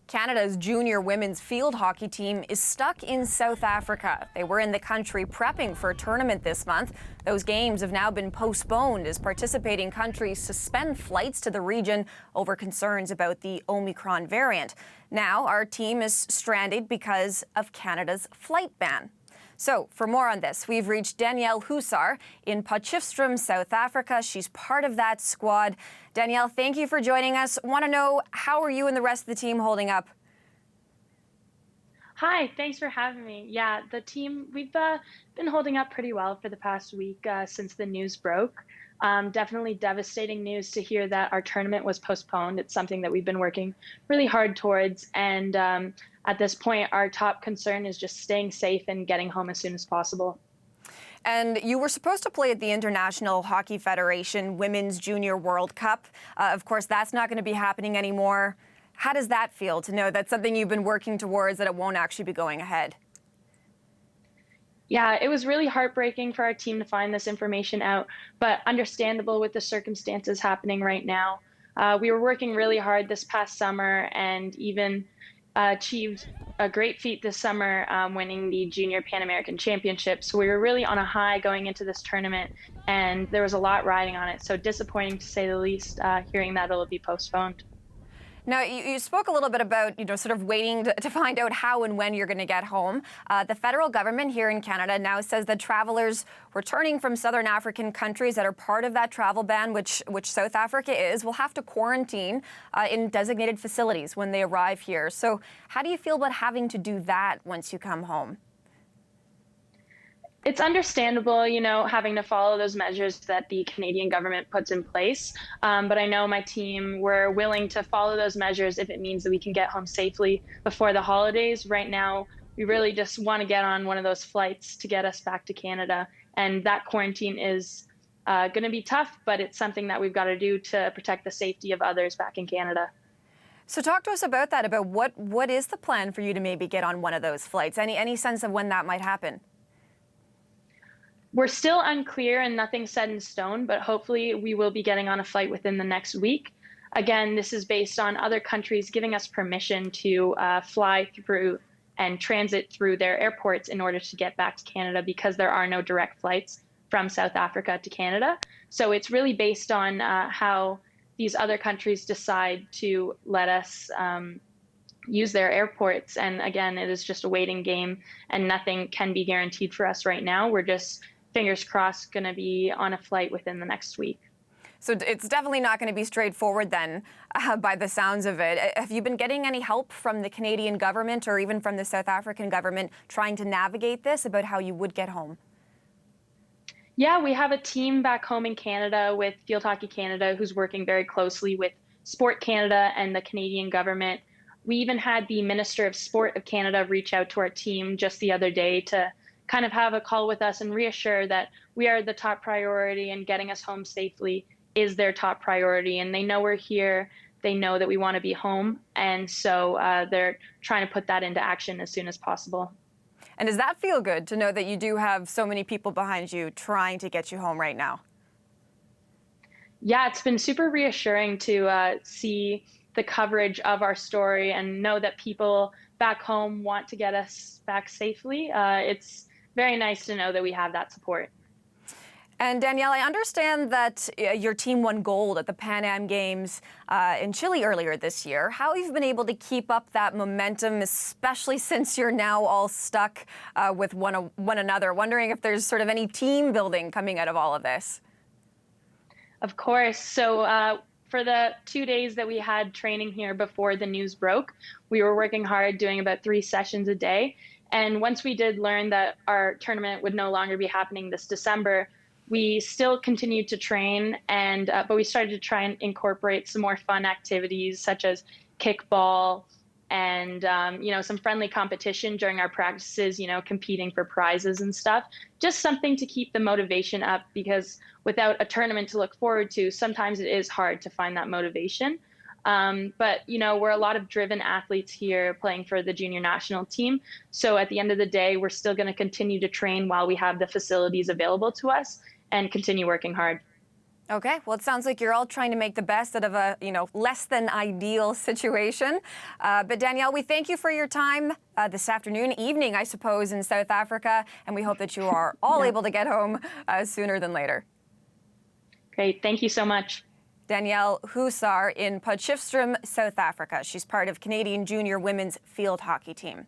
Canada's junior women's field hockey team is stuck in South Africa. They were in the country prepping for a tournament this month. Those games have now been postponed as participating countries suspend flights to the region over concerns about the Omicron variant. Now our team is stranded because of Canada's flight ban. So for more on this, we've reached Danielle Hussar in Potchefstroom, South Africa. She's part of that squad. Danielle, thank you for joining us. Want to know, how are you and the rest of the team holding up? Hi, thanks for having me. Yeah, the team, we've been holding up pretty well for the past week since the news broke. Definitely devastating news to hear that our tournament was postponed. It's something that we've been working really hard towards. And at this point, our top concern is just staying safe and getting home as soon as possible. And you were supposed to play at the International Hockey Federation Women's Junior World Cup. Of course, that's not going to be happening anymore. How does that feel to know that's something you've been working towards, that it won't actually be going ahead? Yeah, it was really heartbreaking for our team to find this information out, but understandable with the circumstances happening right now. We were working really hard this past summer and even achieved a great feat this summer, winning the Junior Pan American Championship. So we were really on a high going into this tournament, and there was a lot riding on it. So disappointing to say the least, hearing that it'll be postponed. Now, you spoke a little bit about, sort of waiting to find out how and when you're going to get home. The federal government here in Canada now says that travelers returning from Southern African countries that are part of that travel ban, which South Africa is, will have to quarantine in designated facilities when they arrive here. So how do you feel about having to do that once you come home? It's understandable, having to follow those measures that the Canadian government puts in place. But I know my team, we're willing to follow those measures if it means that we can get home safely before the holidays. Right now, we really just want to get on one of those flights to get us back to Canada. And that quarantine is going to be tough, but it's something that we've got to do to protect the safety of others back in Canada. So talk to us about that, about what is the plan for you to maybe get on one of those flights? Any sense of when that might happen? We're still unclear and nothing's set in stone, but hopefully we will be getting on a flight within the next week. Again, this is based on other countries giving us permission to fly through and transit through their airports in order to get back to Canada, because there are no direct flights from South Africa to Canada. So it's really based on how these other countries decide to let us use their airports. And again, it is just a waiting game and nothing can be guaranteed for us right now. We're just, fingers crossed, going to be on a flight within the next week. So it's definitely not going to be straightforward then, by the sounds of it. Have you been getting any help from the Canadian government or even from the South African government trying to navigate this, about how you would get home? Yeah, we have a team back home in Canada with Field Hockey Canada who's working very closely with Sport Canada and the Canadian government. We even had the Minister of Sport of Canada reach out to our team just the other day to kind of have a call with us and reassure that we are the top priority and getting us home safely is their top priority. And they know we're here. They know that we want to be home. And so they're trying to put that into action as soon as possible. And does that feel good to know that you do have so many people behind you trying to get you home right now? Yeah, it's been super reassuring to see the coverage of our story and know that people back home want to get us back safely. It's very nice to know that we have that support. And Danielle, I understand that your team won gold at the Pan Am Games in Chile earlier this year. How have you been able to keep up that momentum, especially since you're now all stuck with one another? Wondering if there's sort of any team building coming out of all of this. Of course. So for the 2 days that we had training here before the news broke, we were working hard, doing about 3 sessions a day. And once we did learn that our tournament would no longer be happening this December, we still continued to train, but we started to try and incorporate some more fun activities such as kickball and some friendly competition during our practices, competing for prizes and stuff. Just something to keep the motivation up, because without a tournament to look forward to, sometimes it is hard to find that motivation. But we're a lot of driven athletes here playing for the junior national team. So at the end of the day, we're still going to continue to train while we have the facilities available to us and continue working hard. Okay, well, it sounds like you're all trying to make the best out of a, less than ideal situation. But Danielle, we thank you for your time this evening, I suppose, in South Africa, and we hope that you are all able to get home sooner than later. Great, thank you so much. Danielle Hussar in Potchefstroom, South Africa. She's part of Canadian junior women's field hockey team.